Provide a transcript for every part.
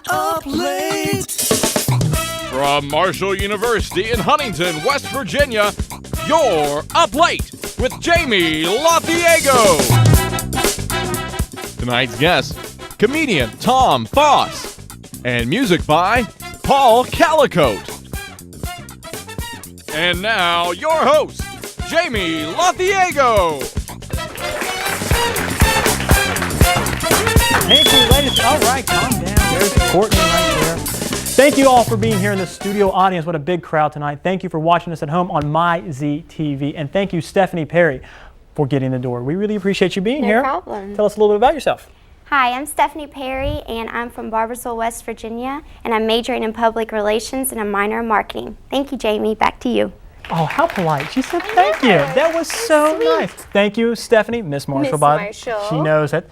Up Late. From Marshall University in Huntington, West Virginia, you're Up Late with Jamie Lothiego. Tonight's guest, comedian Tom Foss, and music by Paul Calicote. And now, your host, Jamie Lothiego. Thank you, ladies. All right, calm down. There's Courtney right there. Thank you all for being here in the studio audience. What a big crowd tonight. Thank you for watching us at home on MyZTV. And thank you, Stephanie Perry, for getting the door. We really appreciate you being here. No problem. Tell us a little bit about yourself. Hi, I'm Stephanie Perry, and I'm from Barboursville, West Virginia, and I'm majoring in public relations and a minor in marketing. Thank you, Jamie. Back to you. Oh, how polite. She said thank you. That was so nice. Thank you, Stephanie. Miss Marshall. Miss Marshall. She knows that.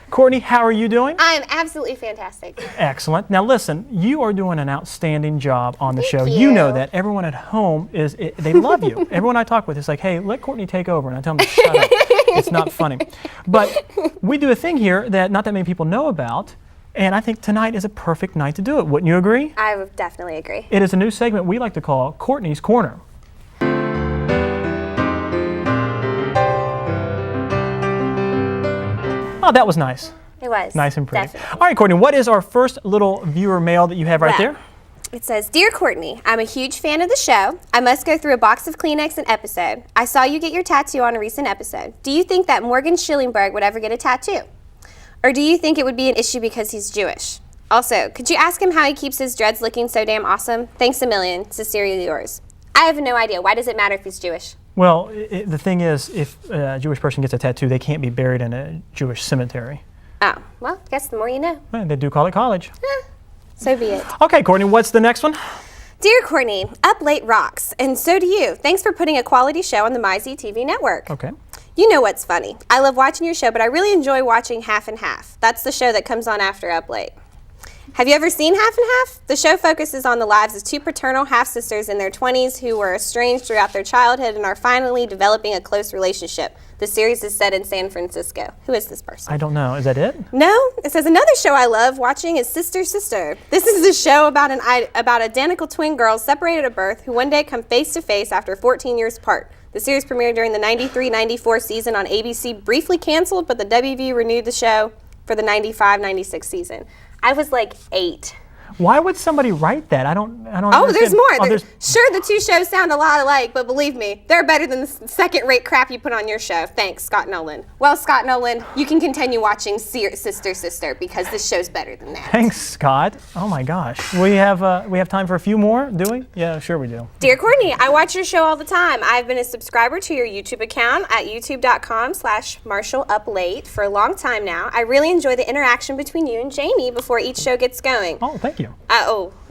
Courtney, how are you doing? I'm absolutely fantastic. Excellent. Now listen, you are doing an outstanding job on the show. Thank You know you. that. Everyone at home, they love you. Everyone I talk with is like, hey, let Courtney take over. And I tell them, shut up. It's not funny. But we do a thing here that not that many people know about, and I think tonight is a perfect night to do it. Wouldn't you agree? I would definitely agree. It is a new segment we like to call Courtney's Corner. Oh, that was nice. It was. Nice and pretty. Definitely. All right, Courtney, what is our first little viewer mail that you have right Well, there? It says, Dear Courtney, I'm a huge fan of the show. I must go through a box of Kleenex an episode. I saw you get your tattoo on a recent episode. Do you think that Morgan Schillingberg would ever get a tattoo? Or do you think it would be an issue because he's Jewish? Also, could you ask him how he keeps his dreads looking so damn awesome? Thanks a million. Sincerely yours. I have no idea. Why does it matter if he's Jewish? Well, the thing is, if a Jewish person gets a tattoo, they can't be buried in a Jewish cemetery. Oh, well, I guess the more you know. Well, they do call it college. So be it. Okay, Courtney, what's the next one? Dear Courtney, Up Late rocks, and so do you. Thanks for putting a quality show on the MyZTV network. Okay. You know what's funny. I love watching your show, but I really enjoy watching Half and Half. That's the show that comes on after Up Late. Have you ever seen Half and Half? The show focuses on the lives of two paternal half-sisters in their 20s who were estranged throughout their childhood and are finally developing a close relationship. The series is set in San Francisco. Who is this person? I don't know. Is that it? No, it says another show I love watching is Sister Sister. This is a show about identical twin girls separated at birth who one day come face to face after 14 years apart. The series premiered during the 93-94 season on ABC, briefly canceled, but the WB renewed the show for the 95-96 season. I was like 8. Why would somebody write that? I don't Oh, understand. there's more. Oh, Sure, the two shows sound a lot alike, but believe me, they're better than the second-rate crap you put on your show. Thanks, Scott Nolan. Well, Scott Nolan, you can continue watching Sister Sister because this show's better than that. Thanks, Scott. Oh my gosh. We have time for a few more, do we? Yeah, sure we do. Dear Courtney, I watch your show all the time. I've been a subscriber to your YouTube account at youtube.com/MarshallUpLate for a long time now. I really enjoy the interaction between you and Jamie before each show gets going. Oh, thank you.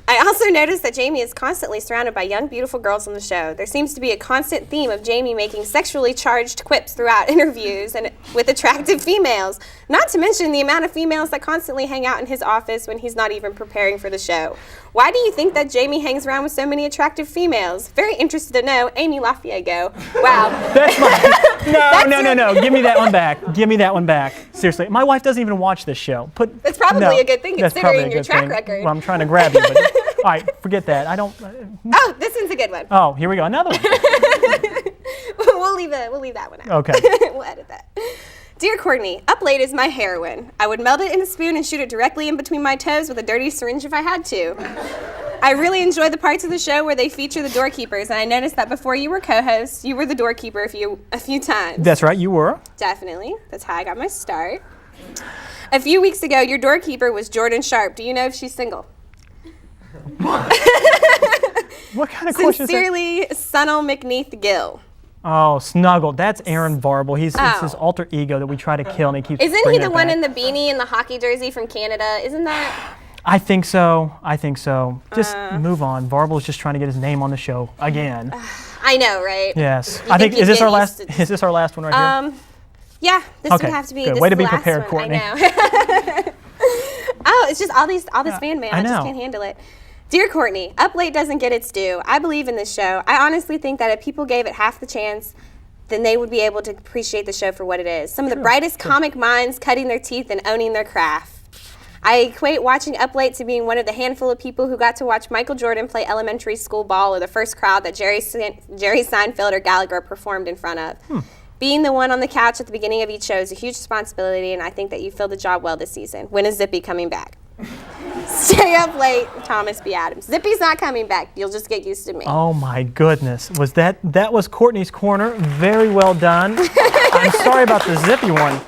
I also noticed that Jamie is constantly surrounded by young, beautiful girls on the show. There seems to be a constant theme of Jamie making sexually charged quips throughout interviews and with attractive females. Not to mention the amount of females that constantly hang out in his office when he's not even preparing for the show. Why do you think that Jamie hangs around with so many attractive females? Very interested to know. Amy Lafayette. Wow. That's my... No. Give me that one back. Give me that one back. Seriously, my wife doesn't even watch this show. That's probably a good thing That's probably considering a your good track thing. record. Well, I'm trying to grab you, but all right, forget that. I don't. Oh, this one's a good one. Oh, here we go. Another one. We'll leave that one out. Okay. We'll edit that. Dear Courtney, Up Late is my heroin. I would melt it in a spoon and shoot it directly in between my toes with a dirty syringe if I had to. I really enjoy the parts of the show where they feature the doorkeepers, and I noticed that before you were co-host, you were the doorkeeper a few times. That's right, you were. Definitely. That's how I got my start. A few weeks ago, your doorkeeper was Jordan Sharp. Do you know if she's single? What kind of question is that? Sincerely, Sunil McNeath Gill. Oh, Snuggle. That's Aaron Barble. It's his alter ego that we try to kill, and he keeps Isn't he bringing the it one back. in the beanie and the hockey jersey from Canada? Isn't that? I think so. Just move on. Barble's just trying to get his name on the show again. I know, right? Yes. You I think think is this you'd our get last? used to- Is this our last one right here? Yeah, this Okay, would have to be. good. This Way is to be the last prepared, one. Courtney. I know. Oh, it's just all this fan mail. I I just know. can't handle it. Dear Courtney, Up Late doesn't get its due. I believe in this show. I honestly think that if people gave it half the chance, then they would be able to appreciate the show for what it is. Some of the brightest comic minds cutting their teeth and owning their craft. I equate watching Up Late to being one of the handful of people who got to watch Michael Jordan play elementary school ball or the first crowd that Jerry Seinfeld or Gallagher performed in front of. Being the one on the couch at the beginning of each show is a huge responsibility, and I think that you filled the job well this season. When is Zippy coming back? Stay up late, Thomas B. Adams. Zippy's not coming back. You'll just get used to me. Oh my goodness. That was Courtney's Corner. Very well done. I'm sorry about the Zippy one.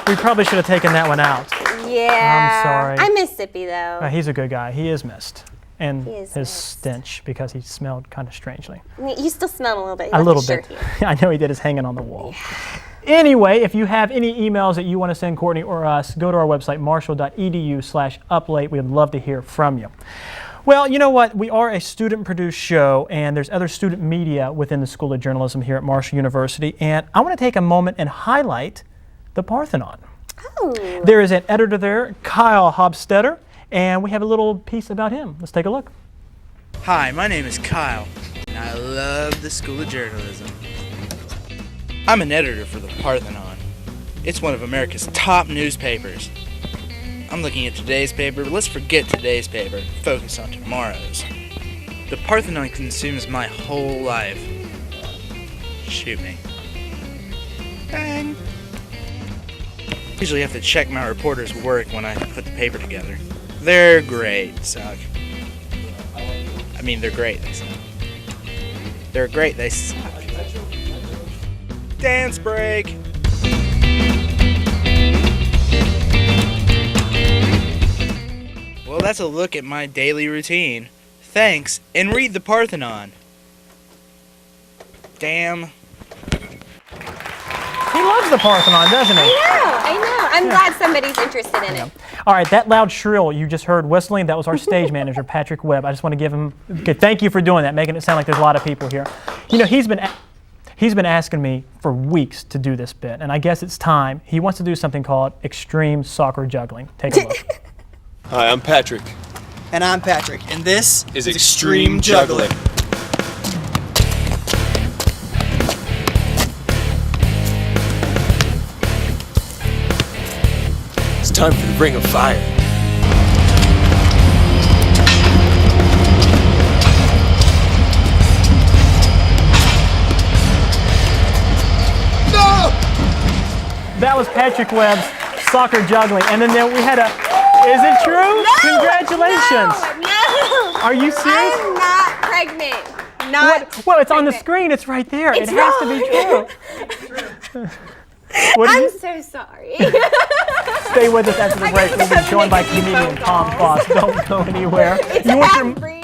We probably should have taken that one out. Yeah. I'm sorry. I miss Zippy, though. He's a good guy. He is missed. And is his missed. stench, because he smelled kind of strangely. I mean, you still smell him a little bit. He A left little his shirt bit. here. I know he did. His hanging on the wall. Anyway, if you have any emails that you want to send Courtney or us, go to our website, marshall.edu/uplate. We'd love to hear from you. Well, you know what? We are a student-produced show, and there's other student media within the School of Journalism here at Marshall University. And I want to take a moment and highlight the Parthenon. Oh. There is an editor there, Kyle Hobstetter, and we have a little piece about him. Let's take a look. Hi, my name is Kyle, and I love the School of Journalism. I'm an editor for the Parthenon. It's one of America's top newspapers. I'm looking at today's paper, but let's forget today's paper and focus on tomorrow's. The Parthenon consumes my whole life. Shoot me. Bang. Usually have to check my reporter's work when I put the paper together. They're great, suck. I mean, they're great, they suck. They're great, they suck. Dance break! Well, that's a look at my daily routine. Thanks, and read the Parthenon. Damn. He loves the Parthenon, doesn't he? I know. I'm glad somebody's interested in it. All right, that loud shrill you just heard whistling, that was our stage manager, Patrick Webb. I just want to give him, thank you for doing that, making it sound like there's a lot of people here. You know, he's been asking me for weeks to do this bit, and I guess it's time. He wants to do something called extreme soccer juggling. Take a look. Hi, I'm Patrick. And I'm Patrick, and this Is Extreme Juggling. It's time for the Ring of Fire. That was Patrick Webb's soccer juggling. And then we had a, is it true? No, Congratulations. No. Are you serious? I'm not pregnant. Not Well, it's on the pregnant. screen. It's right there. It's it has to be true. What did I'm you so sorry. stay with us after the break? We'll be joined by comedian Tom Foss. Don't go anywhere. It's You want your ad-free.